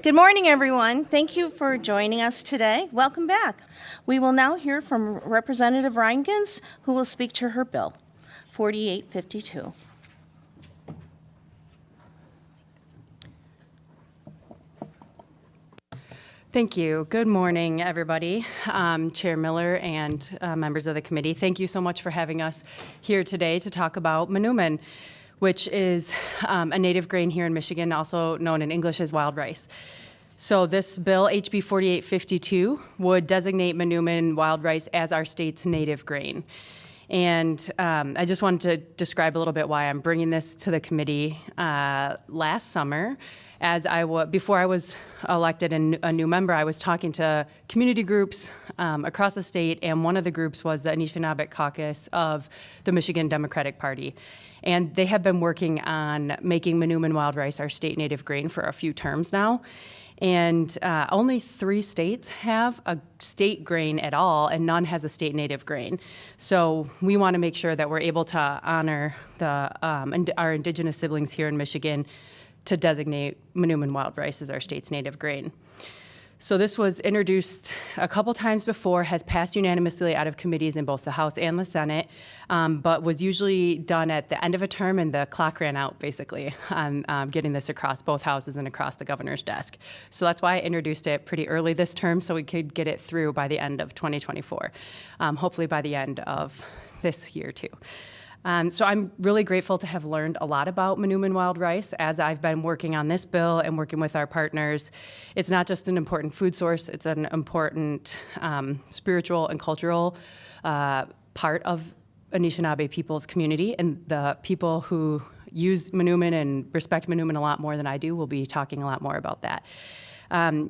Good morning, everyone. Thank you for joining us today. Welcome back. We will now hear from Representative Reingans, who will speak to her bill, 4852. Thank you. Good morning, everybody. Chair Miller and members of the committee, thank you so much for having us here today to talk about Manoomin, which is a native grain here in Michigan, also known in English as wild rice. So this bill, HB 4852, would designate Manoomin wild rice as our state's native grain. And I just wanted to describe a little bit why I'm bringing this to the committee. Last summer, before I was elected and a new member, I was talking to community groups across the state, and one of the groups was the Anishinaabe caucus of the Michigan Democratic Party. And they have been working on making Manoomin wild rice our state native grain for a few terms now. And only 3 states have a state grain at all, and none has a state native grain. So we want to make sure that we're able to honor our indigenous siblings here in Michigan to designate Manoomin wild rice as our state's native grain. So this was introduced a couple times before, has passed unanimously out of committees in both the House and the Senate, but was usually done at the end of a term, and the clock ran out, basically, on getting this across both houses and across the governor's desk. So that's why I introduced it pretty early this term, so we could get it through by the end of 2024, hopefully by the end of this year, too. So I'm really grateful to have learned a lot about Manoomin wild rice as I've been working on this bill and working with our partners. It's not just an important food source, it's an important spiritual and cultural part of Anishinaabe people's community, and the people who use Manoomin and respect Manoomin a lot more than I do will be talking a lot more about that.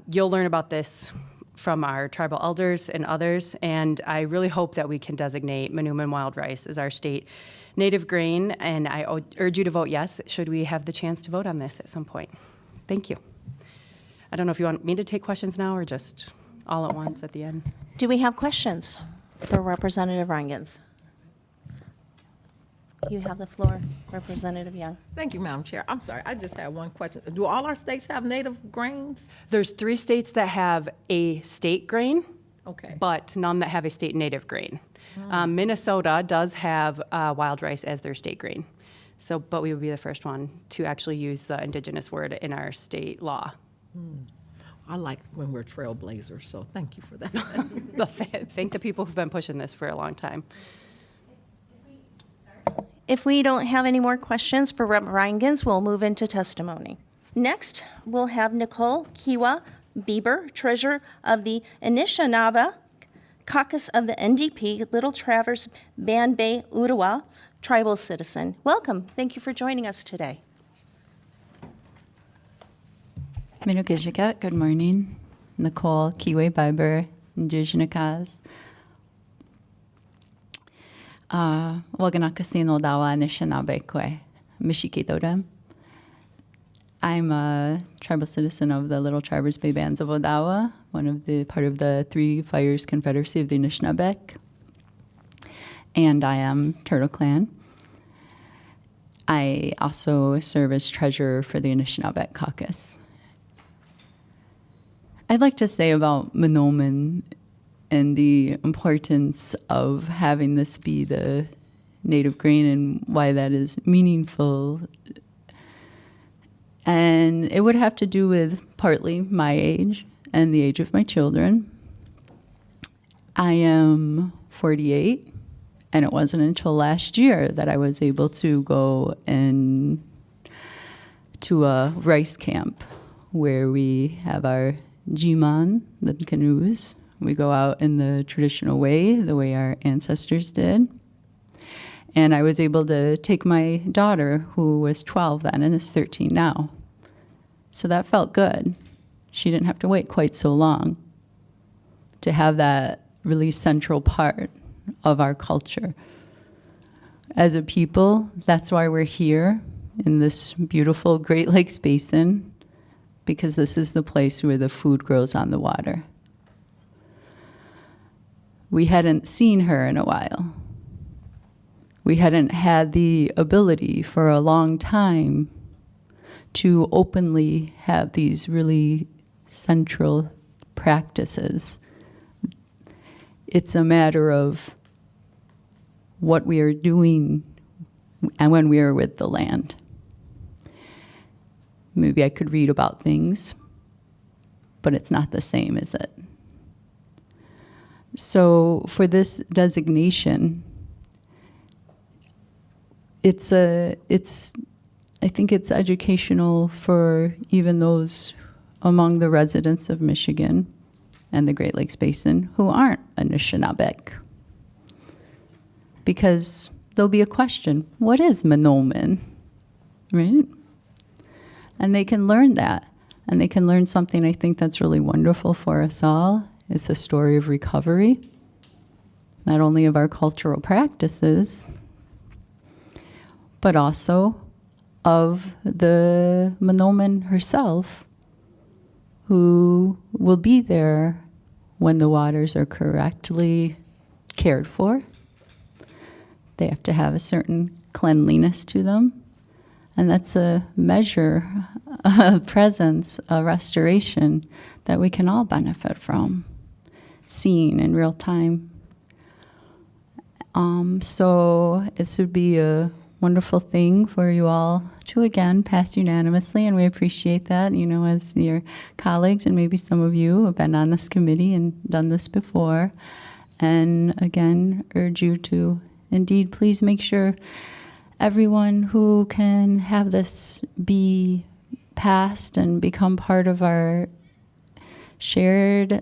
You'll learn about this from our tribal elders and others, and I really hope that we can designate Manoomin wild rice as our state native grain, and I urge you to vote yes, should we have the chance to vote on this at some point. Thank you. I don't know if you want me to take questions now or just all at once at the end. Do we have questions for Representative Reingans? You have the floor, Representative Young. Thank you, Madam Chair. I'm sorry, I just had one question. Do all our states have native grains? There's 3 states that have a state grain, Okay. but none that have a state native grain. Minnesota does have wild rice as their state grain. So, but we would be the first one to actually use the indigenous word in our state law. I like when we're trailblazers, so thank you for that. Thank the people who've been pushing this for a long time. If we don't have any more questions for Rep. Reingans, we'll move into testimony. Next, we'll have Nicole Kiwa Bieber, Treasurer of the Anishinaabe Caucus of the NDP, Little Traverse Ban Bay Urawa, tribal citizen. Welcome. Thank you for joining us today. Minukishika, good morning. Nicole Kiwe Bieber, Indigenous. Waganakasino Dawa Anishinaabe Kwe, Mishikidodam. I'm a tribal citizen of the Little Traverse Bay Bands of Odawa, part of the Three Fires Confederacy of the Anishinaabe, and I am Turtle Clan. I also serve as treasurer for the Anishinaabe Caucus. I'd like to say about Manoomin and the importance of having this be the native grain and why that is meaningful. And it would have to do with partly my age and the age of my children. I am 48, and it wasn't until last year that I was able to go to a rice camp where we have our jiman, the canoes. We go out in the traditional way, the way our ancestors did. And I was able to take my daughter, who was 12 then and is 13 now. So that felt good. She didn't have to wait quite so long to have that really central part of our culture. As a people, that's why we're here in this beautiful Great Lakes Basin, because this is the place where the food grows on the water. We hadn't seen her in a while. We hadn't had the ability for a long time to openly have these really central practices. It's a matter of what we are doing and when we are with the land. Maybe I could read about things, but it's not the same, is it? So for this designation, I think it's educational for even those among the residents of Michigan and the Great Lakes Basin who aren't Anishinaabeg. Because there'll be a question, what is Manoomin, right? And they can learn that. And they can learn something I think that's really wonderful for us all. It's a story of recovery, not only of our cultural practices, but also of the Manoomin herself, who will be there when the waters are correctly cared for. They have to have a certain cleanliness to them. And that's a measure, a presence, a restoration that we can all benefit from, seeing in real time. So this would be a wonderful thing for you all to, again, pass unanimously, and we appreciate that, you know, as your colleagues, and maybe some of you have been on this committee and done this before. And again, urge you to indeed please make sure everyone who can have this be passed and become part of our shared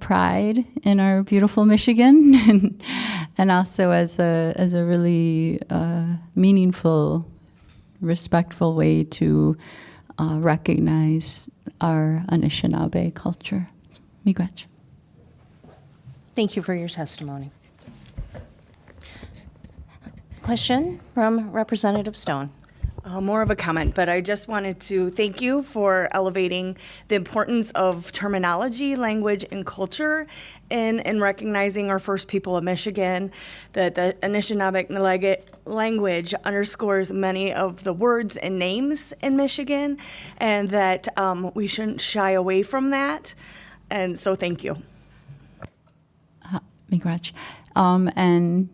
pride in our beautiful Michigan, and also as a really meaningful, respectful way to recognize our Anishinaabe culture. Miigwech. Thank you for your testimony. Question from Representative Stone. More of a comment, but I just wanted to thank you for elevating the importance of terminology, language, and culture in recognizing our first people of Michigan. That the Anishinaabe language underscores many of the words and names in Michigan, and that we shouldn't shy away from that. And so thank you. Miigwech. And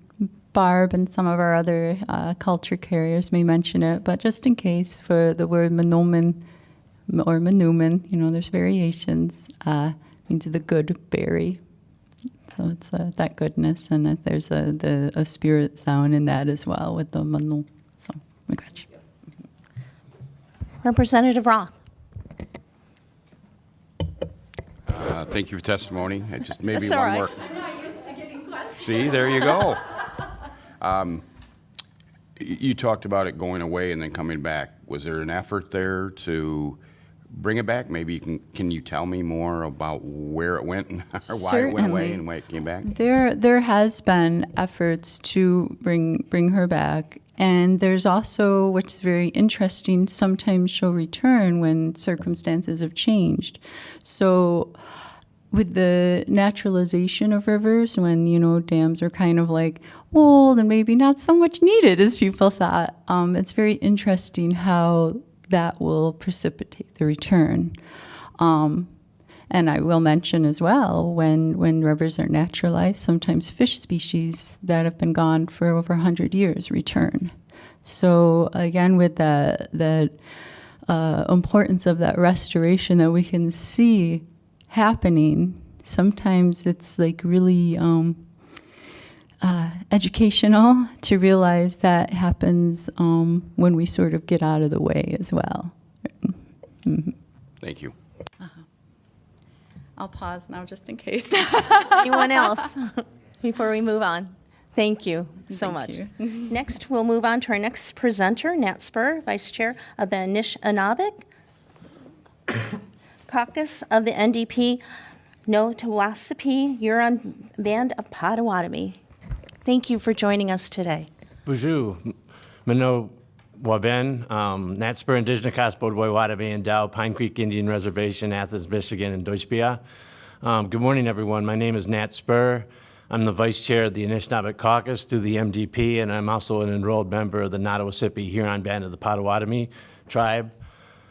Barb and some of our other culture carriers may mention it, but just in case, for the word Manoomin or Manoomin, you know, there's variations, means the good berry. So it's that goodness, and there's a spirit sound in that as well with the Manu. So, Miigwech. Representative Roth. Thank you for testimony. I just maybe That's all one right. more. See, there you go. You talked about it going away and then coming back. Was there an effort there to bring it back? Maybe can you tell me more about where it went and or why it went away and why it came back? There has been efforts to bring her back, and there's also, which is very interesting, sometimes she'll return when circumstances have changed. So with the naturalization of rivers, when, you know, dams are kind of like old and maybe not so much needed as people thought, it's very interesting how that will precipitate the return. And I will mention as well, when rivers are naturalized, sometimes fish species that have been gone for over 100 years return. So again, with the importance of that restoration that we can see happening, sometimes it's like really educational to realize that happens when we sort of get out of the way as well. Mm-hmm. Thank you. I'll pause now just in case. Anyone else before we move on? Thank you so much. you. Next, we'll move on to our next presenter, Nat Spur, Vice Chair of the Anishinaabe Caucus of the NDP Notawasapi Huron Band of Potawatomi. Thank you for joining us today. Bonjour, Mano Waben, Nat Spur, Indigenous Bodboy Watabee and Dow, Pine Creek Indian Reservation, Athens, Michigan, and Deutschbia. Good morning, everyone. My name is Nat Spur. I'm the Vice Chair of the Anishinaabe Caucus through the MDP, and I'm also an enrolled member of the Nottawasapi Huron Band of the Potawatomi tribe.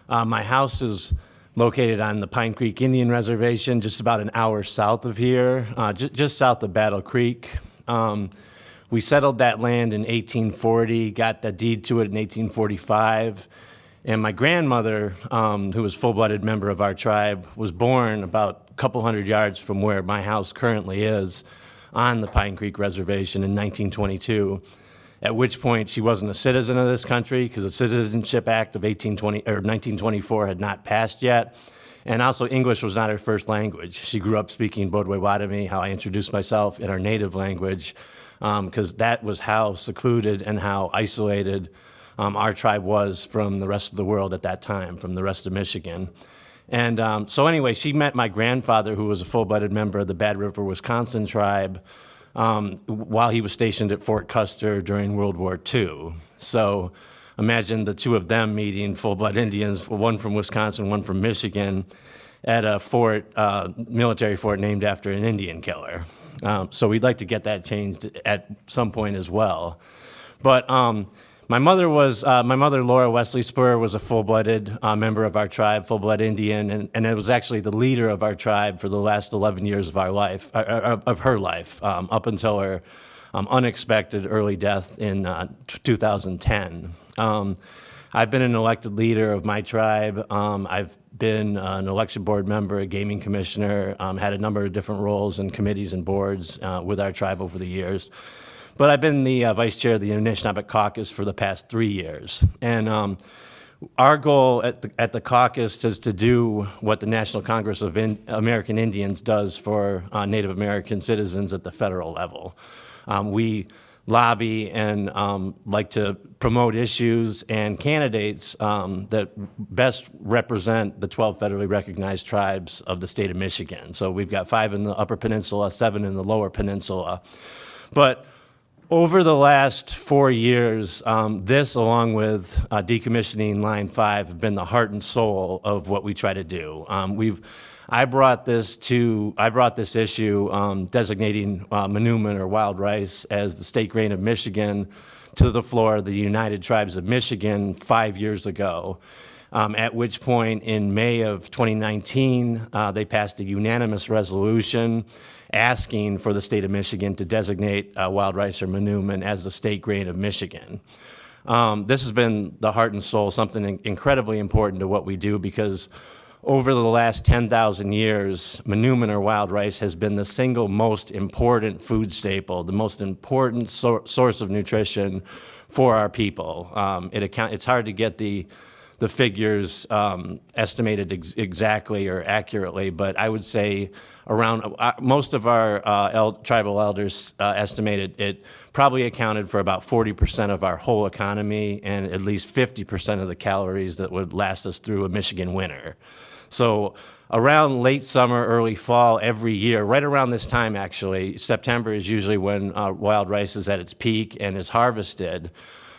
My house is located on the Pine Creek Indian Reservation, just about an hour south of here, just south of Battle Creek. We settled that land in 1840, got the deed to it in 1845, and my grandmother, who was a full-blooded member of our tribe, was born about a couple hundred yards from where my house currently is on the Pine Creek Reservation in 1922, at which point she wasn't a citizen of this country because the Citizenship Act of 1924 had not passed yet, and also English was not her first language. She grew up speaking Bodwe-Watamie, how I introduced myself, in our native language, because that was how secluded and how isolated our tribe was from the rest of the world at that time, from the rest of Michigan. And so anyway, she met my grandfather, who was a full-blooded member of the Bad River, Wisconsin tribe, while he was stationed at Fort Custer during World War II. So imagine the two of them meeting full-blood Indians, one from Wisconsin, one from Michigan, at a fort, military fort named after an Indian killer. So we'd like to get that changed at some point as well. But my mother, Laura Wesley Spur, was a full-blooded member of our tribe, full-blood Indian, and it was actually the leader of our tribe for the last 11 years of our life, of her life, up until her unexpected early death in 2010. I've been an elected leader of my tribe. I've been an election board member, a gaming commissioner, had a number of different roles and committees and boards with our tribe over the years. But I've been the vice chair of the Anishinaabe Caucus for the past 3 years. And our goal at the caucus is to do what the National Congress of American Indians does for Native American citizens at the federal level. We lobby and like to promote issues and candidates that best represent the 12 federally recognized tribes of the state of Michigan. So we've got 5 in the Upper Peninsula, 7 in the Lower Peninsula. But over the last 4 years, this, along with decommissioning Line 5, have been the heart and soul of what we try to do. I brought this issue, designating Manoomin, or wild rice, as the state grain of Michigan, to the floor of the United Tribes of Michigan 5 years ago, at which point in May of 2019, they passed a unanimous resolution asking for the state of Michigan to designate wild rice, or Manoomin, as the state grain of Michigan. This has been the heart and soul, something incredibly important to what we do, because over the last 10,000 years, Manoomin, or wild rice, has been the single most important food staple, the most important source of nutrition for our people. It's hard to get the figures estimated exactly or accurately, but I would say around most of our tribal elders estimated it probably accounted for about 40% of our whole economy and at least 50% of the calories that would last us through a Michigan winter. So around late summer, early fall, every year, right around this time actually, September is usually when wild rice is at its peak and is harvested.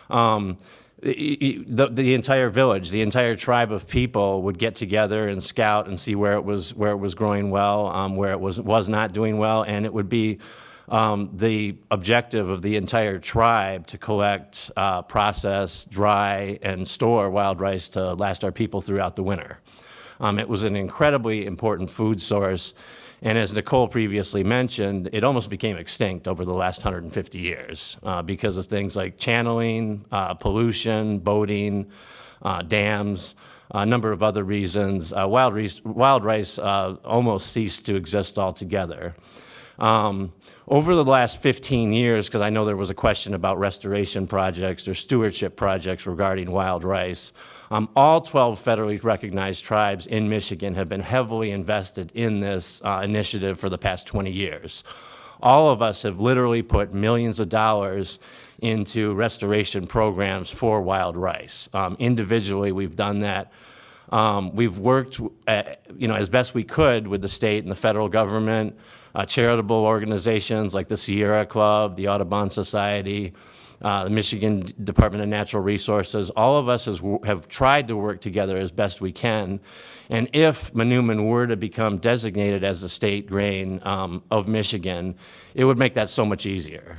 The entire village, the entire tribe of people would get together and scout and see where it was growing well, where it was not doing well, and it would be the objective of the entire tribe to collect, process, dry, and store wild rice to last our people throughout the winter. It was an incredibly important food source, and as Nicole previously mentioned, it almost became extinct over the last 150 years because of things like channeling, pollution, boating, dams, a number of other reasons. Wild rice almost ceased to exist altogether. Over the last 15 years, because I know there was a question about restoration projects or stewardship projects regarding wild rice, all 12 federally recognized tribes in Michigan have been heavily invested in this initiative for the past 20 years. All of us have literally put millions of dollars into restoration programs for wild rice. Individually, we've done that. We've worked, as best we could with the state and the federal government. charitable organizations like the Sierra Club, the Audubon Society, the Michigan Department of Natural Resources. All of us have tried to work together as best we can. And if Manoomin were to become designated as the state grain of Michigan, it would make that so much easier.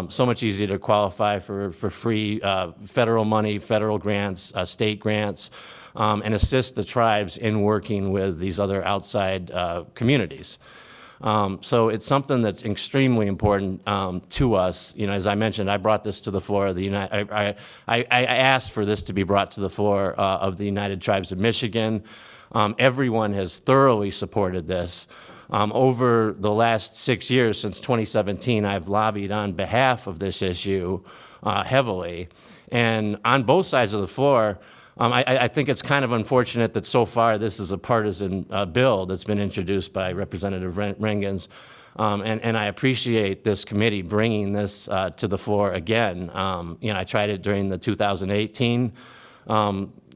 So much easier to qualify for free federal money, federal grants, state grants, and assist the tribes in working with these other outside communities. So it's something that's extremely important to us. You know, as I mentioned, I brought this to the floor of the I asked for this to be brought to the floor of the United Tribes of Michigan. Everyone has thoroughly supported this. Over the last 6 years, since 2017, I've lobbied on behalf of this issue heavily. And on both sides of the floor, I think it's kind of unfortunate that so far this is a partisan bill that's been introduced by Representative Rengans. And I appreciate this committee bringing this to the floor again. You know, I tried it during the 2018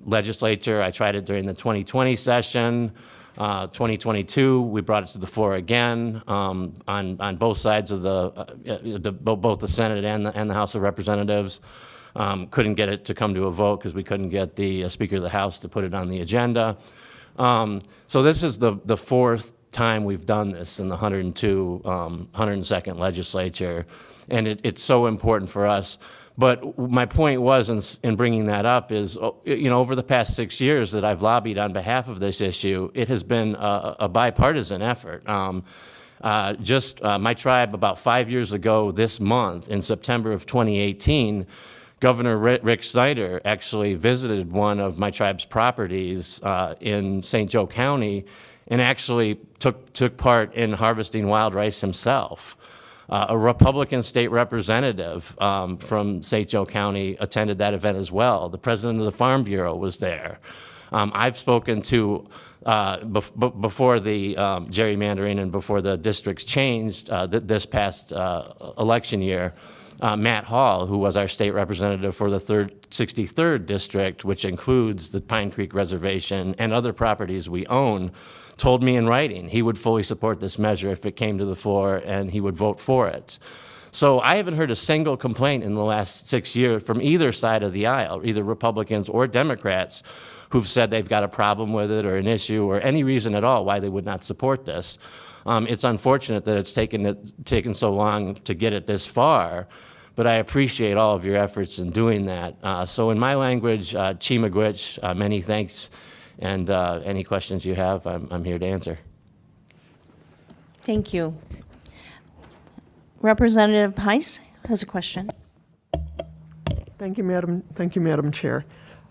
legislature. I tried it during the 2020 session. 2022, we brought it to the floor again on both sides of both the Senate and the House of Representatives. Couldn't get it to come to a vote because we couldn't get the Speaker of the House to put it on the agenda. So this is the fourth time we've done this in the 102nd legislature, and it's so important for us. But my point was in bringing that up is, you know, over the past 6 years that I've lobbied on behalf of this issue, it has been a bipartisan effort. My tribe, about 5 years ago this month, in September of 2018, Governor Rick Snyder actually visited one of my tribe's properties in St. Joe County and actually took part in harvesting wild rice himself. A Republican state representative from St. Joe County attended that event as well. The president of the Farm Bureau was there. I've spoken to, before the gerrymandering and before the districts changed this past election year, Matt Hall, who was our state representative for the 63rd district, which includes the Pine Creek Reservation and other properties we own, told me in writing he would fully support this measure if it came to the floor and he would vote for it. So I haven't heard a single complaint in the last 6 years from either side of the aisle, either Republicans or Democrats, who've said they've got a problem with it or an issue or any reason at all why they would not support this. It's unfortunate that it's taken so long to get it this far, but I appreciate all of your efforts in doing that. So in my language, Chimagwich, many thanks, and any questions you have, I'm here to answer. Thank you. Representative Heiss has a question. Thank you, Madam Chair.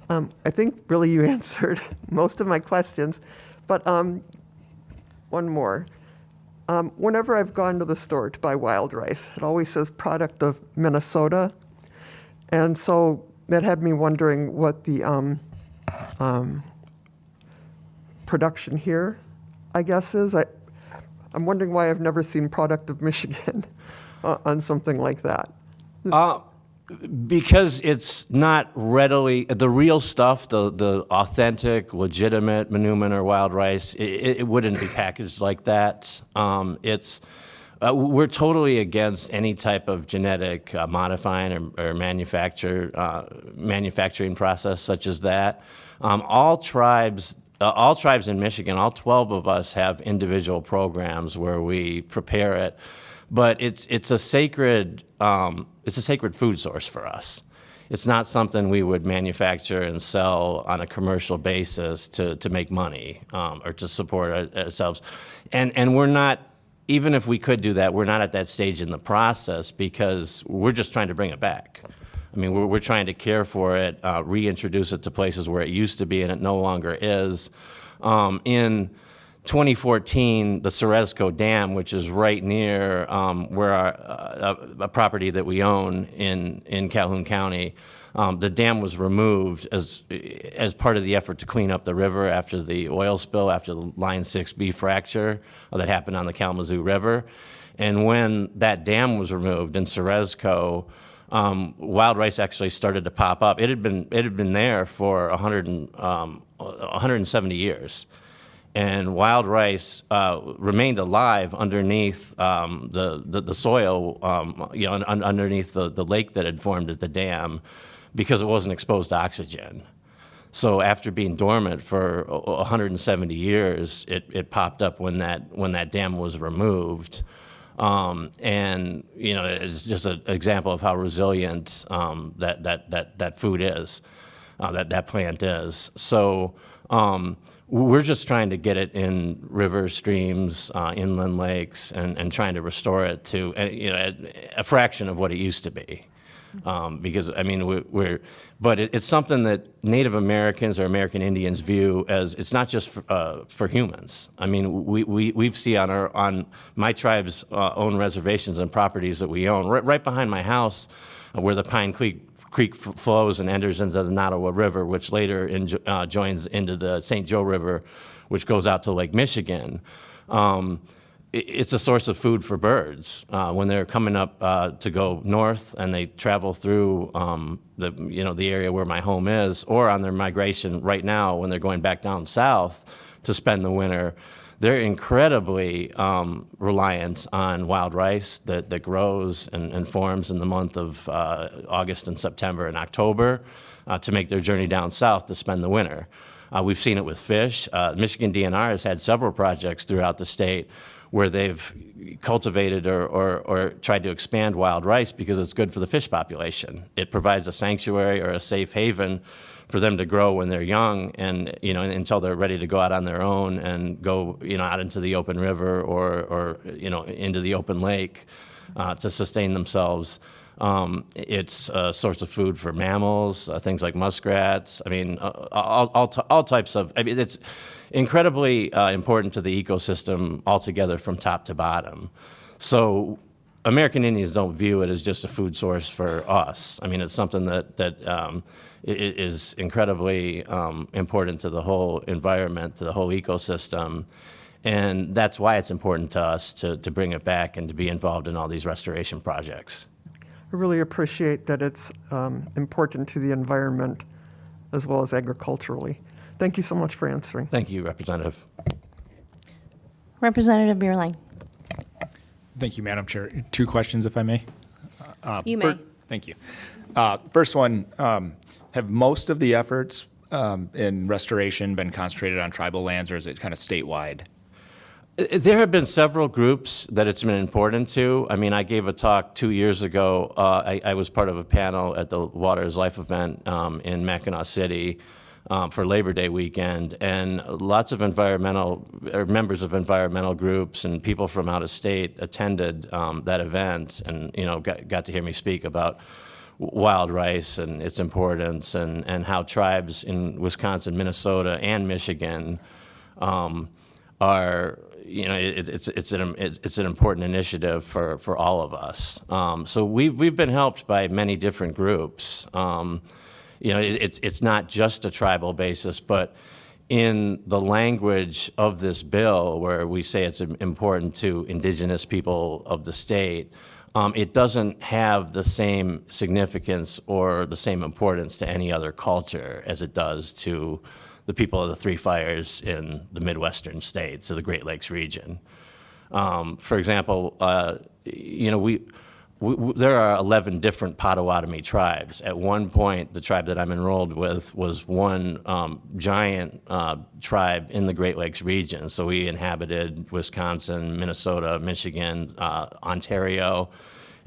I think really you answered most of my questions, but one more. Whenever I've gone to the store to buy wild rice, it always says product of Minnesota. And so that had me wondering what the production here, I guess, is. I'm wondering why I've never seen product of Michigan on something like that. Because it's not readily, the real stuff, the authentic, legitimate Manoomin or wild rice, it wouldn't be packaged like that. We're totally against any type of genetic modifying or manufacturing process such as that. All tribes in Michigan, all 12 of us have individual programs where we prepare it, but it's a sacred food source for us. It's not something we would manufacture and sell on a commercial basis to make money or to support ourselves. And we're not, even if we could do that, we're not at that stage in the process because we're just trying to bring it back. I mean, we're trying to care for it, reintroduce it to places where it used to be and it no longer is. In 2014, the Ceresco Dam, which is right near where a property that we own in Calhoun County, the dam was removed as part of the effort to clean up the river after the oil spill, after the Line 6B fracture that happened on the Kalamazoo River. And when that dam was removed in Ceresco, wild rice actually started to pop up. It had been there for 170 years. and wild rice remained alive underneath the soil, underneath the lake that had formed at the dam, because it wasn't exposed to oxygen. So after being dormant for 170 years, it popped up when that dam was removed. And it's just an example of how resilient that food is, that plant is. So we're just trying to get it in rivers, streams, inland lakes, and trying to restore it to a fraction of what it used to be. Because I mean, but it's something that Native Americans or American Indians view as, it's not just for humans. I mean, we see on my tribe's own reservations and properties that we own, right behind my house, where the Pine Creek flows and enters into the Nottawa River, which later joins into the St. Joe River, which goes out to Lake Michigan. It's a source of food for birds when they're coming up to go north, and they travel through the area where my home is, or on their migration right now when they're going back down south to spend the winter. They're incredibly reliant on wild rice that grows and forms in the month of August and September and October to make their journey down south to spend the winter. We've seen it with fish. Michigan DNR has had several projects throughout the state where they've cultivated or tried to expand wild rice because it's good for the fish population. It provides a sanctuary or a safe haven for them to grow when they're young, and until they're ready to go out on their own and go out into the open river or into the open lake to sustain themselves. It's a source of food for mammals, things like muskrats. I mean, all types of. I mean, it's incredibly important to the ecosystem altogether from top to bottom. So American Indians don't view it as just a food source for us. I mean, it's something that is incredibly important to the whole environment, to the whole ecosystem. And that's why it's important to us to bring it back and to be involved in all these restoration projects. I really appreciate that it's important to the environment as well as agriculturally. Thank you so much for answering. Thank you, Representative. Representative Beerline. Thank you, Madam Chair. 2 questions, if I may. You may. Thank you. First one, have most of the efforts in restoration been concentrated on tribal lands, or is it kind of statewide? There have been several groups that it's been important to. I mean, I gave a talk 2 years ago. I was part of a panel at the Water is Life event in Mackinac City for Labor Day weekend, and lots of members of environmental groups and people from out of state attended that event, and got to hear me speak about wild rice and its importance, and how tribes in Wisconsin, Minnesota, and Michigan are. It's an important initiative for all of us. So we've been helped by many different groups. It's not just a tribal basis, but in the language of this bill, where we say it's important to indigenous people of the state, it doesn't have the same significance or the same importance to any other culture as it does to the people of the Three Fires in the Midwestern states, of the Great Lakes region. For example, there are 11 different Potawatomi tribes. At one point, the tribe that I'm enrolled with was one giant tribe in the Great Lakes region. So we inhabited Wisconsin, Minnesota, Michigan, Ontario,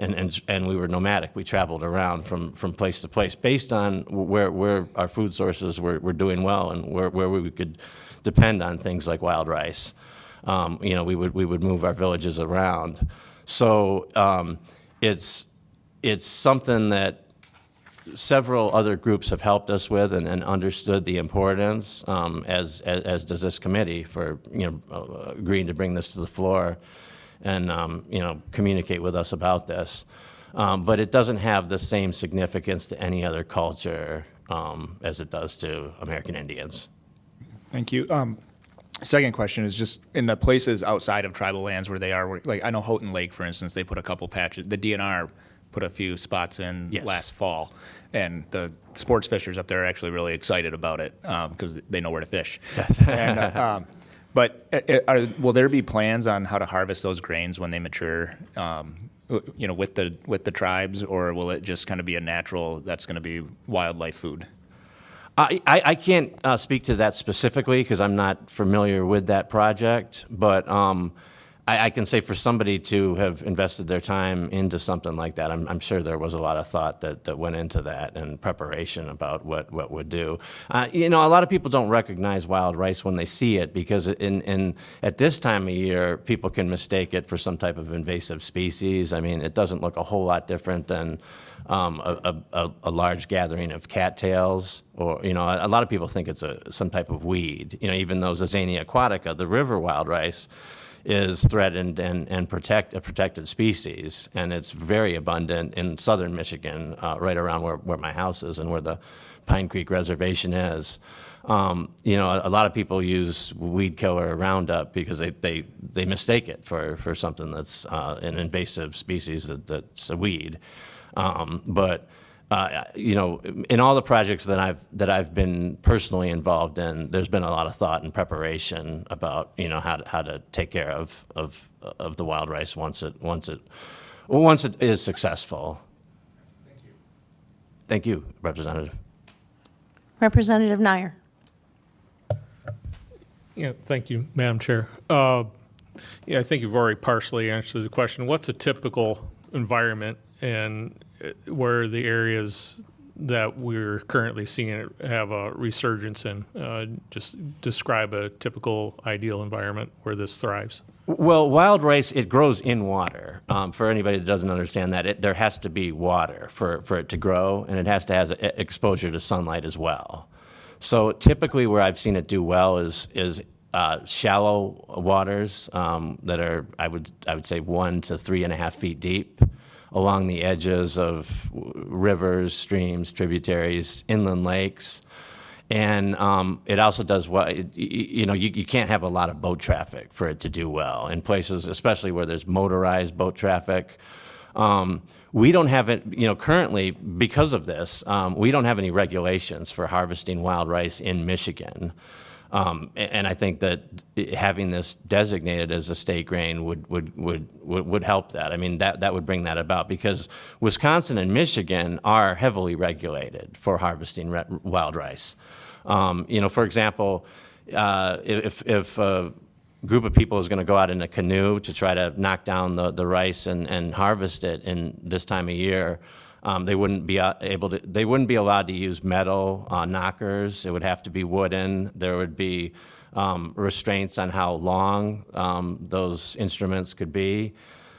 and we were nomadic. We traveled around from place to place based on where our food sources were doing well and where we could depend on things like wild rice. We would move our villages around. So it's something that several other groups have helped us with and understood the importance, as does this committee, for agreeing to bring this to the floor and communicate with us about this. But it doesn't have the same significance to any other culture as it does to American Indians. Thank you. Second question is just in the places outside of tribal lands where they are, like I know Houghton Lake, for instance, they put a couple patches. The DNR put a few spots in last fall, and the sports fishers up there are actually really excited about it because they know where to fish. Yes. And But will there be plans on how to harvest those grains when they mature, with the tribes, or will it just kind of be a natural, that's going to be wildlife food? I can't speak to that specifically because I'm not familiar with that project, but I can say for somebody to have invested their time into something like that, I'm sure there was a lot of thought that went into that and preparation about what would do. A lot of people don't recognize wild rice when they see it because at this time of year, people can mistake it for some type of invasive species. I mean, it doesn't look a whole lot different than a large gathering of cattails, or a lot of people think it's some type of weed. Even though Zizania aquatica, the river wild rice, is threatened and a protected species, and it's very abundant in southern Michigan, right around where my house is and where the Pine Creek Reservation is. A lot of people use weed killer Roundup because they mistake it for something that's an invasive species that's a weed. In all the projects that I've been personally involved in, there's been a lot of thought and preparation about how to take care of the wild rice once it is successful. Thank you, Representative. Representative Nyer. Yeah, thank you, Madam Chair. I think you've already partially answered the question. What's a typical environment, and where are the areas that we're currently seeing it have a resurgence in? Just describe a typical ideal environment where this thrives. Well, wild rice, it grows in water. For anybody that doesn't understand that, there has to be water for it to grow, and it has to have exposure to sunlight as well. So typically where I've seen it do well is shallow waters that are, I would say, 1 to 3.5 feet deep, along the edges of rivers, streams, tributaries, inland lakes. And it also does well. You can't have a lot of boat traffic for it to do well in places, especially where there's motorized boat traffic. We don't have it, currently, because of this, we don't have any regulations for harvesting wild rice in Michigan. And I think that having this designated as a state grain would help that. I mean, that would bring that about, because Wisconsin and Michigan are heavily regulated for harvesting wild rice. For example, if a group of people is going to go out in a canoe to try to knock down the rice and harvest it in this time of year, they wouldn't be allowed to use metal knockers. It would have to be wooden. There would be restraints on how long those instruments could be.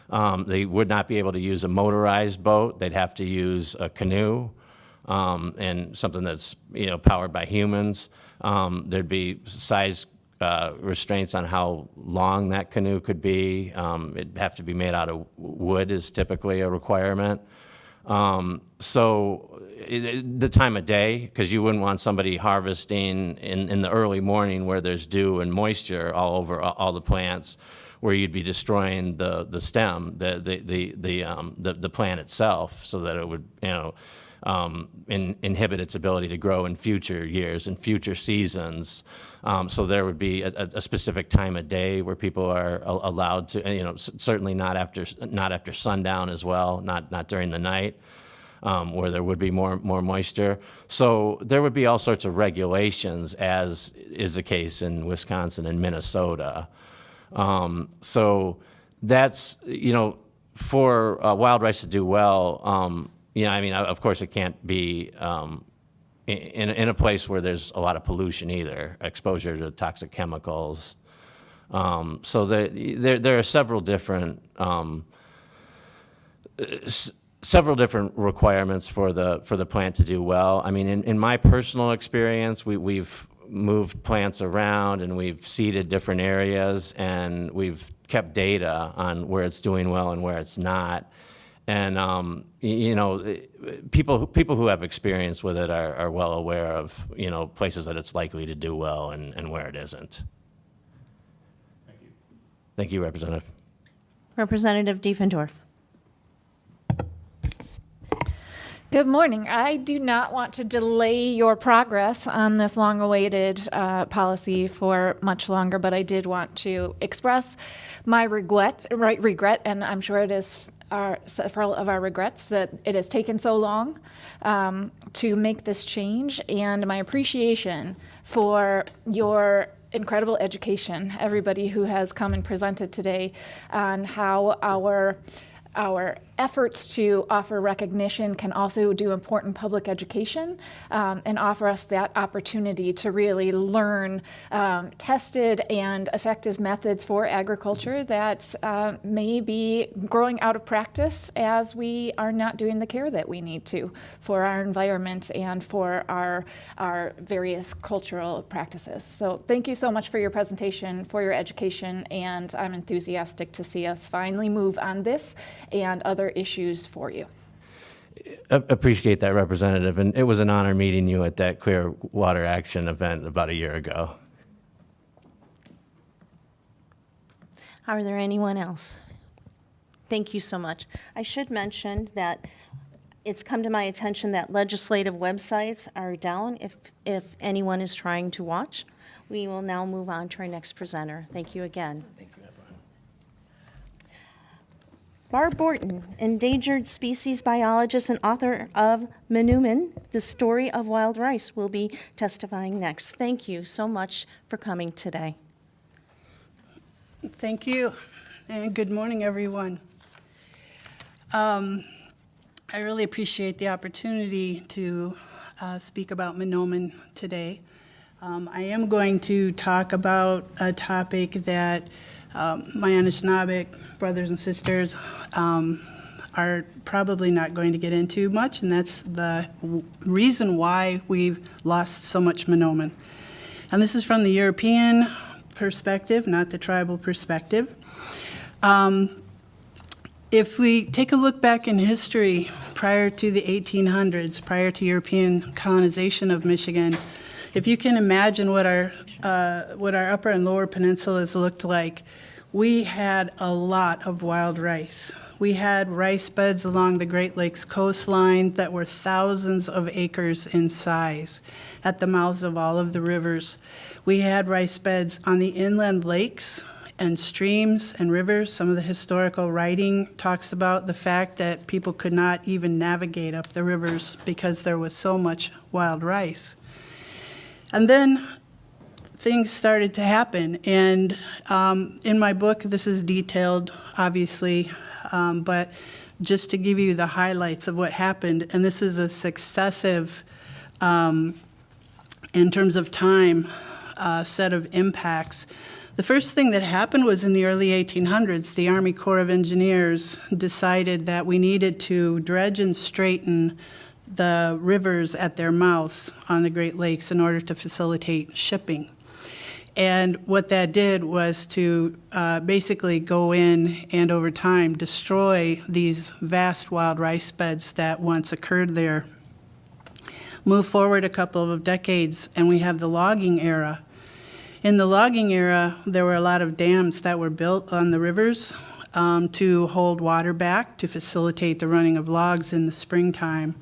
They would not be able to use a motorized boat. They'd have to use a canoe and something that's powered by humans. There'd be size restraints on how long that canoe could be. It'd have to be made out of wood is typically a requirement. The time of day, because you wouldn't want somebody harvesting in the early morning where there's dew and moisture all over all the plants, where you'd be destroying the stem, the plant itself, so that it would inhibit its ability to grow in future years and future seasons. So there would be a specific time of day where people are allowed to, certainly not after sundown as well, not during the night, where there would be more moisture. So there would be all sorts of regulations, as is the case in Wisconsin and Minnesota. So that's, for wild rice to do well, of course it can't be in a place where there's a lot of pollution either, exposure to toxic chemicals. So there are several different requirements for the plant to do well. I mean, in my personal experience, we've moved plants around and we've seeded different areas, and we've kept data on where it's doing well and where it's not. And people who have experience with it are well aware of places that it's likely to do well and where it isn't. Thank you. Thank you, Representative. Representative Diefendorf. Good morning. I do not want to delay your progress on this long-awaited policy for much longer, but I did want to express my regret, and I'm sure it is several of our regrets that it has taken so long to make this change, and my appreciation for your incredible education, everybody who has come and presented today, on how our efforts to offer recognition can also do important public education and offer us that opportunity to really learn tested and effective methods for agriculture that may be growing out of practice as we are not doing the care that we need to for our environment and for our various cultural practices. So thank you so much for your presentation, for your education, and I'm enthusiastic to see us finally move on this and other issues for you. Appreciate that, Representative, and it was an honor meeting you at that Clear Water Action event about a year ago. Are there anyone else? Thank you so much. I should mention that it's come to my attention that legislative websites are down if anyone is trying to watch. We will now move on to our next presenter. Thank you again. Thank you, everyone. Barb Borton, endangered species biologist and author of Manoomin, The Story of Wild Rice, will be testifying next. Thank you so much for coming today. Thank you, and good morning, everyone. I really appreciate the opportunity to speak about Manoomin today. I am going to talk about a topic that my Anishinaabe brothers and sisters are probably not going to get into much, and that's the reason why we've lost so much Manoomin. And this is from the European perspective, not the tribal perspective. If we take a look back in history prior to the 1800s, prior to European colonization of Michigan, if you can imagine what our upper and lower peninsulas looked like, we had a lot of wild rice. We had rice beds along the Great Lakes coastline that were thousands of acres in size at the mouths of all of the rivers. We had rice beds on the inland lakes and streams and rivers. Some of the historical writing talks about the fact that people could not even navigate up the rivers because there was so much wild rice. And then things started to happen, and in my book, this is detailed, obviously, but just to give you the highlights of what happened, and this is a successive, in terms of time, set of impacts. The first thing that happened was in the early 1800s, the Army Corps of Engineers decided that we needed to dredge and straighten the rivers at their mouths on the Great Lakes in order to facilitate shipping. And what that did was to basically go in and over time destroy these vast wild rice beds that once occurred there. Move forward a couple of decades and we have the logging era. In the logging era, there were a lot of dams that were built on the rivers to hold water back to facilitate the running of logs in the springtime.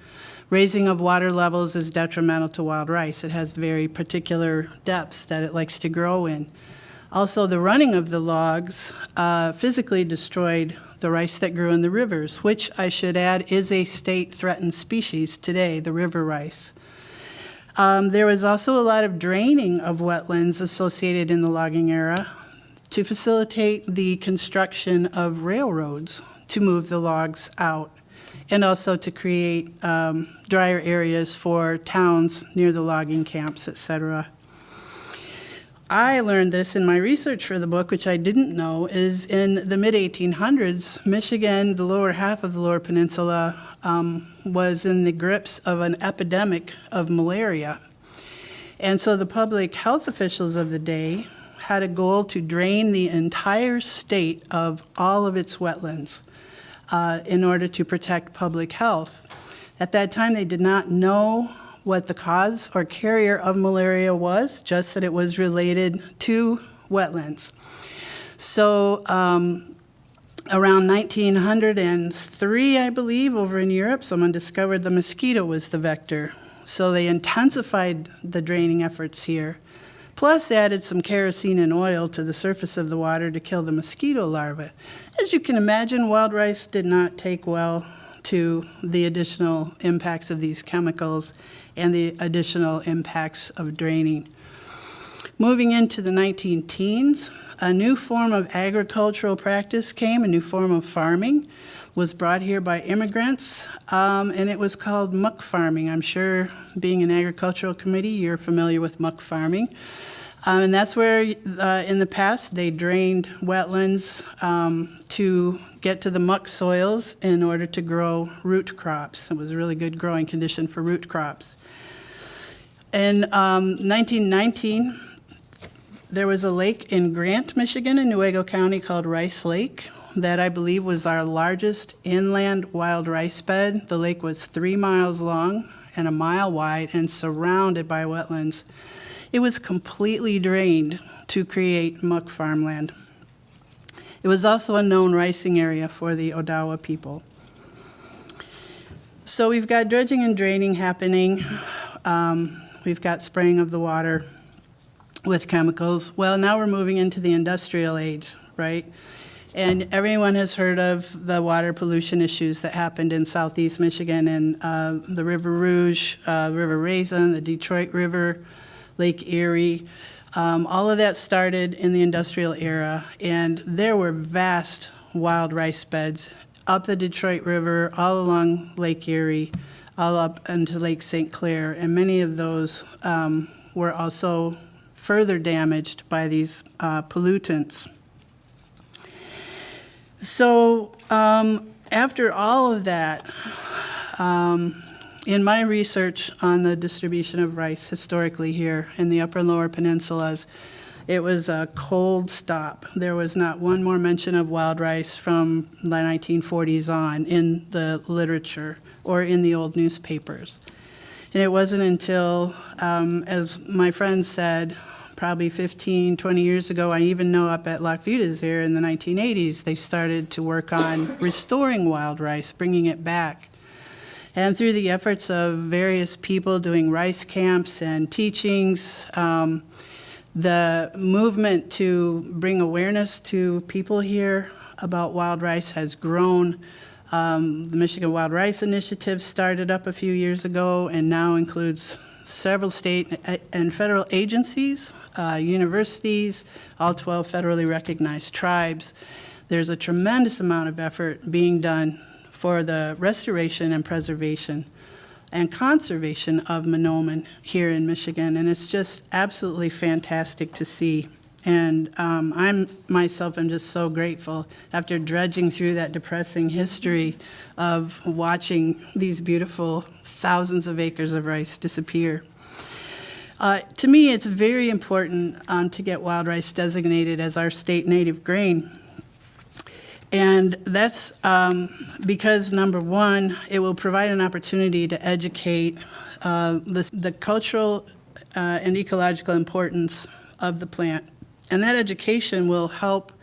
Raising of water levels is detrimental to wild rice. It has very particular depths that it likes to grow in. Also, the running of the logs physically destroyed the rice that grew in the rivers, which I should add is a state-threatened species today, the river rice. There was also a lot of draining of wetlands associated in the logging era to facilitate the construction of railroads to move the logs out, and also to create drier areas for towns near the logging camps, etc. I learned this in my research for the book, which I didn't know, is in the mid-1800s, Michigan, the lower half of the Lower Peninsula, was in the grips of an epidemic of malaria. And so the public health officials of the day had a goal to drain the entire state of all of its wetlands in order to protect public health. At that time, they did not know what the cause or carrier of malaria was, just that it was related to wetlands. So Around 1903, I believe, over in Europe, someone discovered the mosquito was the vector. So they intensified the draining efforts here, plus added some kerosene and oil to the surface of the water to kill the mosquito larvae. As you can imagine, wild rice did not take well to the additional impacts of these chemicals and the additional impacts of draining. Moving into the 19-teens, a new form of agricultural practice came, a new form of farming was brought here by immigrants, and it was called muck farming. I'm sure, being an agricultural committee, you're familiar with muck farming. And that's where, in the past, they drained wetlands to get to the muck soils in order to grow root crops. It was a really good growing condition for root crops. In 1919, there was a lake in Grant, Michigan, in Newaygo County called Rice Lake that I believe was our largest inland wild rice bed. The lake was 3 miles long and 1 mile wide and surrounded by wetlands. It was completely drained to create muck farmland. It was also a known ricing area for the Odawa people. So we've got dredging and draining happening. We've got spraying of the water with chemicals. Well, now we're moving into the industrial age, right? And everyone has heard of the water pollution issues that happened in southeast Michigan and the River Rouge, River Raisin, the Detroit River, Lake Erie. All of that started in the industrial era, and there were vast wild rice beds up the Detroit River, all along Lake Erie, all up into Lake St. Clair, and many of those were also further damaged by these pollutants. So after all of that, in my research on the distribution of rice historically here in the Upper and Lower Peninsulas, it was a cold stop. There was not one more mention of wild rice from the 1940s on in the literature or in the old newspapers. And it wasn't until, as my friend said, probably 15, 20 years ago, I even know up at Lac Vitas here in the 1980s, they started to work on restoring wild rice, bringing it back. And through the efforts of various people doing rice camps and teachings, the movement to bring awareness to people here about wild rice has grown. The Michigan Wild Rice Initiative started up a few years ago and now includes several state and federal agencies, universities, all 12 federally recognized tribes. There's a tremendous amount of effort being done for the restoration and preservation and conservation of Manoomin here in Michigan, and it's just absolutely fantastic to see. And I'm myself am just so grateful after dredging through that depressing history of watching these beautiful thousands of acres of rice disappear. To me, it's very important to get wild rice designated as our state native grain. And that's because, number one, it will provide an opportunity to educate the cultural and ecological importance of the plant. And that education will help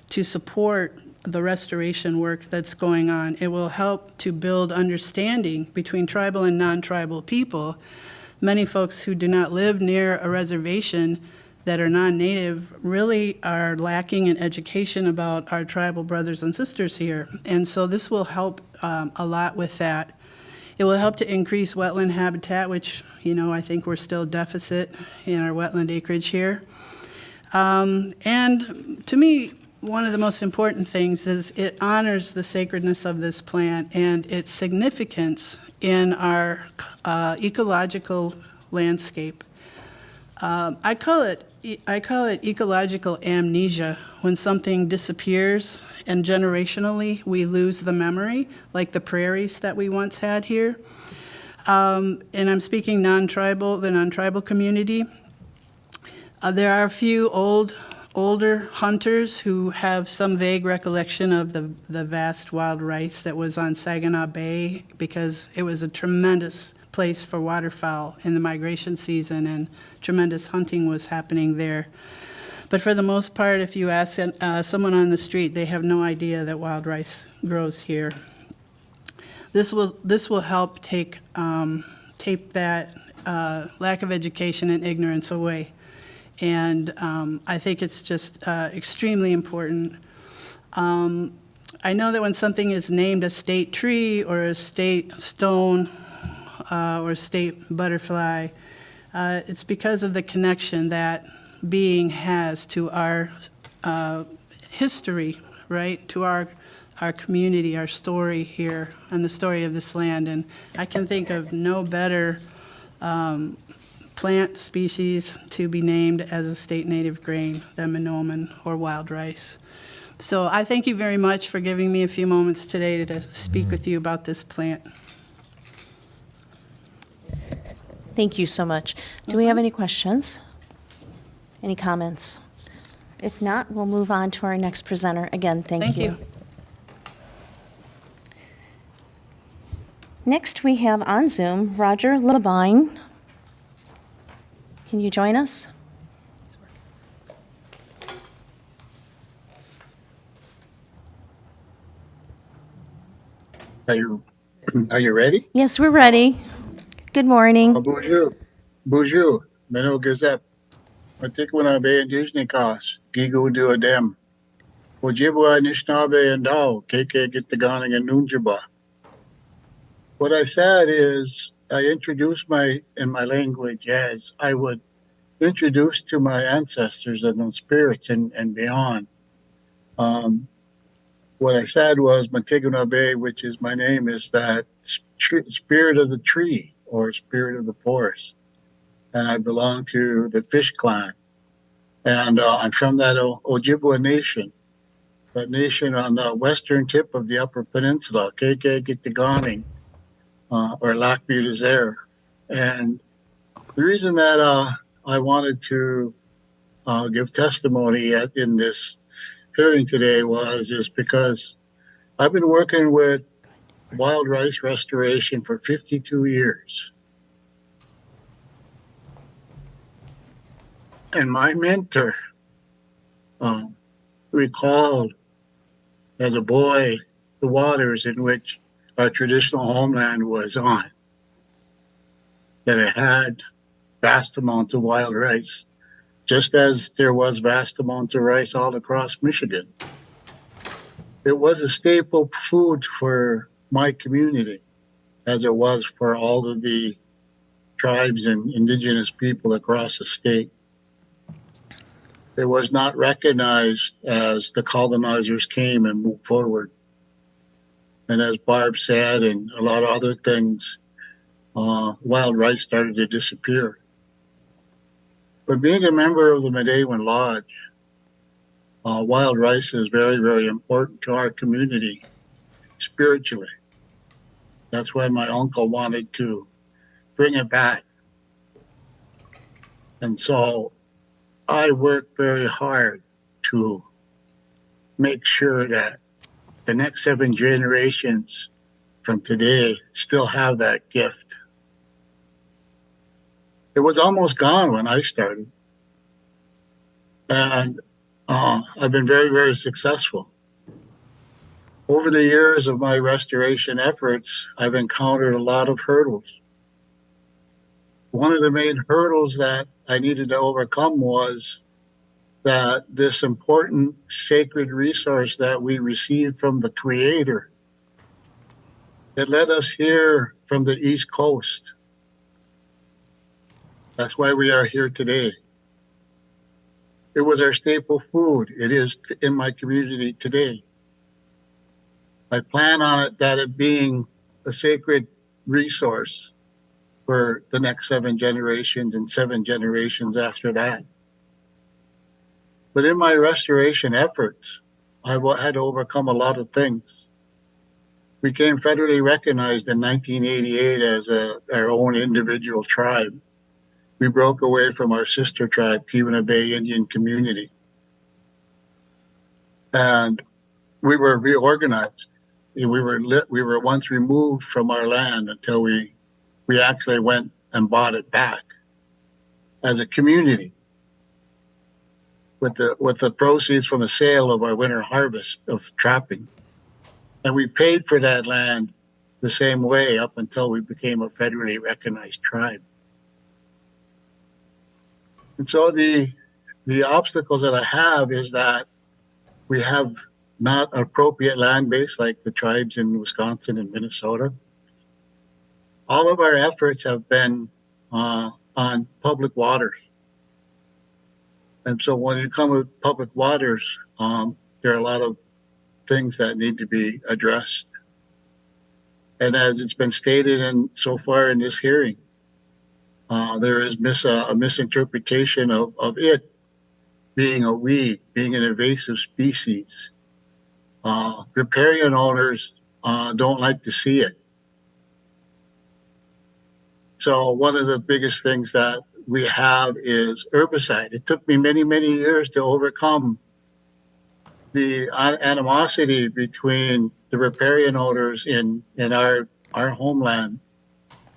to support the restoration work that's going on. It will help to build understanding between tribal and non-tribal people. Many folks who do not live near a reservation that are non-native really are lacking in education about our tribal brothers and sisters here. And so this will help a lot with that. It will help to increase wetland habitat, which, you know, I think we're still deficit in our wetland acreage here. And to me, one of the most important things is it honors the sacredness of this plant and its significance in our ecological landscape. I call it ecological amnesia when something disappears and generationally we lose the memory, like the prairies that we once had here. And I'm speaking the non-tribal community. There are a few older hunters who have some vague recollection of the vast wild rice that was on Saginaw Bay because it was a tremendous place for waterfowl in the migration season and tremendous hunting was happening there. But for the most part, if you ask someone on the street, they have no idea that wild rice grows here. This will help take that lack of education and ignorance away. And I think it's just extremely important. I know that when something is named a state tree or a state stone or state butterfly, it's because of the connection that being has to our history, right? To our community, our story here, and the story of this land. And I can think of no better plant species to be named as a state native grain than Manoomin or wild rice. So I thank you very much for giving me a few moments today to speak with you about this plant. Thank you so much. Do we have any questions? Any comments? If not, we'll move on to our next presenter. Again, thank you. Next, we have on Zoom Roger Labine. Can you join us? Are you ready? Yes, we're ready. Good morning. Bonjour. Bonjour. Meno Gazette. Matikwana Bay Designates. Gigo Duodem. Ojibwa Anishinaabe and Dao. KK Gitaganing and Nunjaba. What I said is I introduced in my language as I would introduce to my ancestors and the spirits and beyond. What I said was Matiguna Bay, which is my name, is that spirit of the tree or spirit of the forest. And I belong to the fish clan. And I'm from that Ojibwa nation, that nation on the western tip of the Upper Peninsula, KK Gitaganing, or Lac Butte is there. And the reason that I wanted to give testimony in this hearing today is because I've been working with wild rice restoration for 52 years. And my mentor recalled as a boy the waters in which our traditional homeland was on, that it had vast amounts of wild rice, just as there was vast amounts of rice all across Michigan. It was a staple food for my community, as it was for all of the tribes and indigenous people across the state. It was not recognized as the colonizers came and moved forward. And as Barb said, and a lot of other things, wild rice started to disappear. But being a member of the Manoomin Lodge, wild rice is very, very important to our community spiritually. That's why my uncle wanted to bring it back. And so I worked very hard to make sure that the next 7 generations from today still have that gift. It was almost gone when I started. And I've been very, very successful. Over the years of my restoration efforts, I've encountered a lot of hurdles. One of the main hurdles that I needed to overcome was that this important sacred resource that we received from the Creator, it led us here from the East Coast. That's why we are here today. It was our staple food. It is in my community today. I plan on it that it being a sacred resource for the next 7 generations and 7 generations after that. But in my restoration efforts, I had to overcome a lot of things. We became federally recognized in 1988 as our own individual tribe. We broke away from our sister tribe, Keweenaw Bay Indian Community. And we were reorganized. We were once removed from our land until we actually went and bought it back as a community. with the proceeds from the sale of our winter harvest of trapping. And we paid for that land the same way up until we became a federally recognized tribe. And so the obstacles that I have is that we have not appropriate land base like the tribes in Wisconsin and Minnesota. All of our efforts have been on public waters. And so when you come with public waters, there are a lot of things that need to be addressed. And as it's been stated so far in this hearing, there is a misinterpretation of it being a weed, being an invasive species. Riparian owners don't like to see it. So one of the biggest things that we have is herbicide. It took me many, many years to overcome the animosity between the riparian owners in our homeland,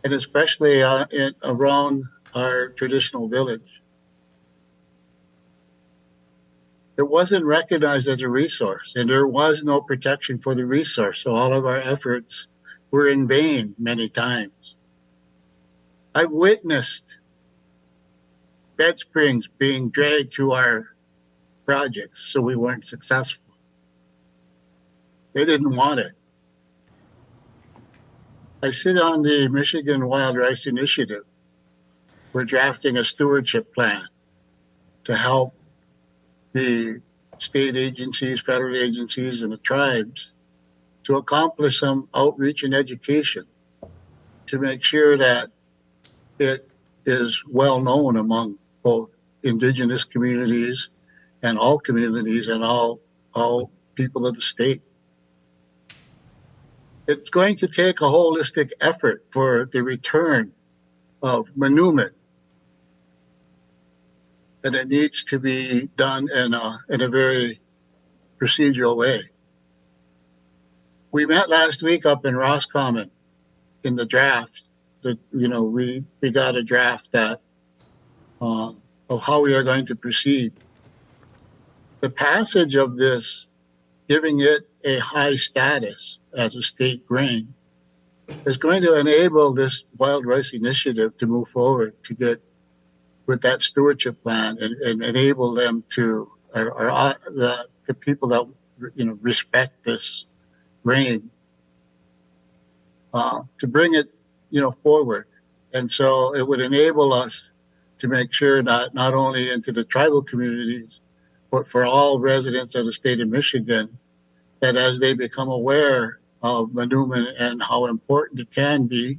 and especially around our traditional village. It wasn't recognized as a resource, and there was no protection for the resource. So all of our efforts were in vain many times. I've witnessed bed springs being dragged through our projects, so we weren't successful. They didn't want it. I sit on the Michigan Wild Rice Initiative. We're drafting a stewardship plan to help the state agencies, federal agencies, and the tribes to accomplish some outreach and education to make sure that it is well known among both indigenous communities and all communities and all people of the state. It's going to take a holistic effort for the return of Manoomin, and it needs to be done in a very procedural way. We met last week up in Roscommon in the draft. We got a draft that of how we are going to proceed. The passage of this, giving it a high status as a state grain, is going to enable this wild rice initiative to move forward to get with that stewardship plan and enable them to, or the people that respect this grain, to bring it forward. And so it would enable us to make sure that not only into the tribal communities, but for all residents of the state of Michigan, that as they become aware of Manoomin and how important it can be,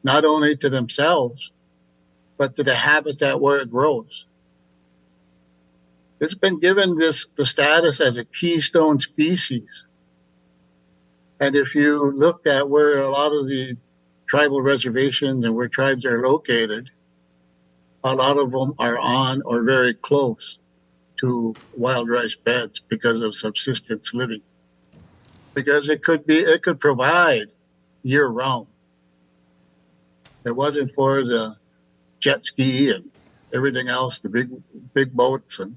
not only to themselves, but to the habitat where it grows. It's been given the status as a keystone species. And if you looked at where a lot of the tribal reservations and where tribes are located, a lot of them are on or very close to wild rice beds because of subsistence living. Because it could provide year round. It wasn't for the jet ski and everything else, the big boats. And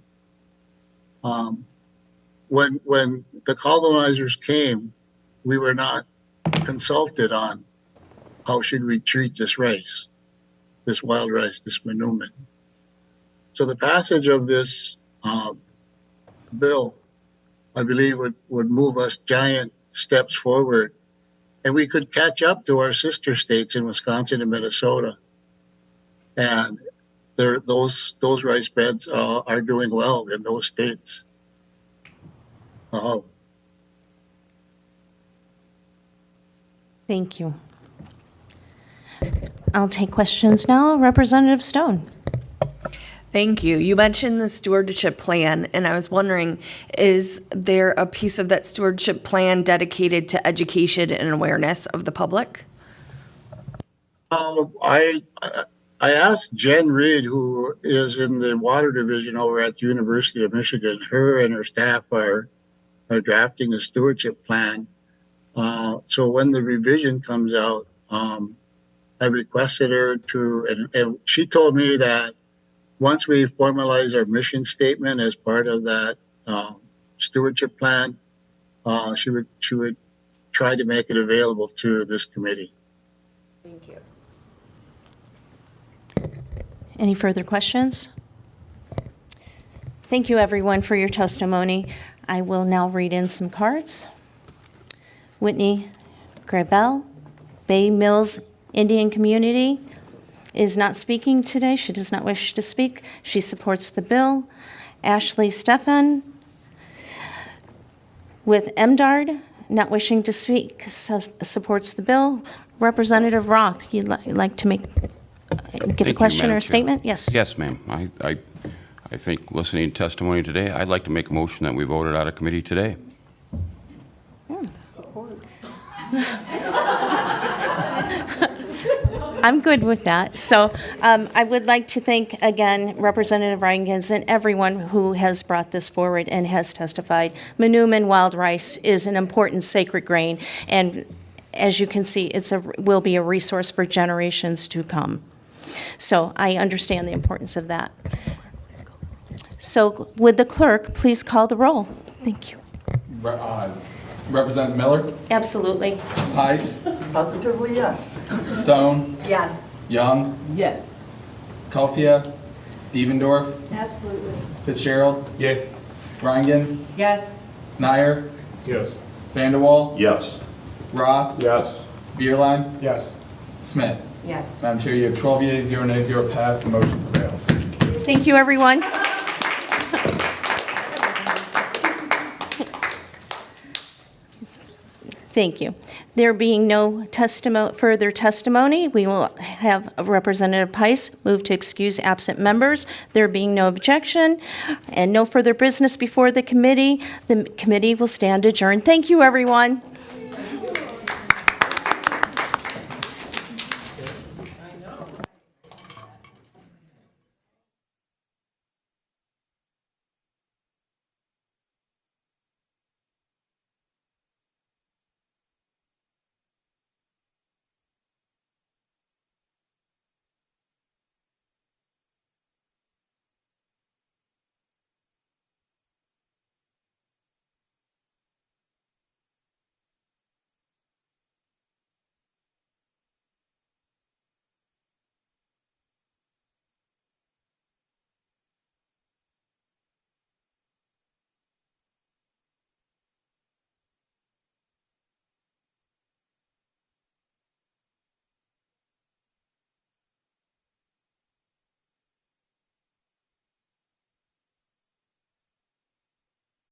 when the colonizers came, we were not consulted on how should we treat this rice, this wild rice, this Manoomin. So the passage of this bill, I believe, would move us giant steps forward, and we could catch up to our sister states in Wisconsin and Minnesota. And those rice beds are doing well in those states. Thank you. I'll take questions now. Representative Stone. Thank you. You mentioned the stewardship plan, and I was wondering, is there a piece of that stewardship plan dedicated to education and awareness of the public? I asked Jen Reed, who is in the water division over at the University of Michigan. Her and her staff are drafting the stewardship plan. So when the revision comes out, I requested her to, and she told me that once we formalize our mission statement as part of that stewardship plan, she would try to make it available to this committee. Thank you. Any further questions? Thank you, everyone, for your testimony. I will now read in some cards. Whitney Grabell, Bay Mills Indian Community, is not speaking today. She does not wish to speak. She supports the bill. Ashley Stefan with MDARD, not wishing to speak, supports the bill. Representative Roth, you'd like to give Thank a you, question Madam or a Chair. statement? Yes. Yes, ma'am. I think listening to testimony today, I'd like to make a motion that we voted out of committee today. I'm good with that. So I would like to thank, again, Representative Reingans and everyone who has brought this forward and has testified. Manoomin wild rice is an important sacred grain, and as you can see, will be a resource for generations to come. So I understand the importance of that. So would the clerk please call the roll? Thank you. Representative Miller, Absolutely. Heiss, Positively, yes. Stone, Yes. Young, Yes. Kofia, Devendorf, Absolutely. Fitzgerald, Yay. Reingans, Yes. Nyer, Yes. Vanderwall, Yes. Roth, Yes. Bierlein, Yes. Smith. Yes. Madam Chair, you have 12 yeas, 0 nays, 0 passed. The motion prevails. Thank you, everyone. Thank you. There being no further testimony, we will have Representative Peiss move to excuse absent members. There being no objection and no further business before the committee will stand adjourned. Thank you, everyone.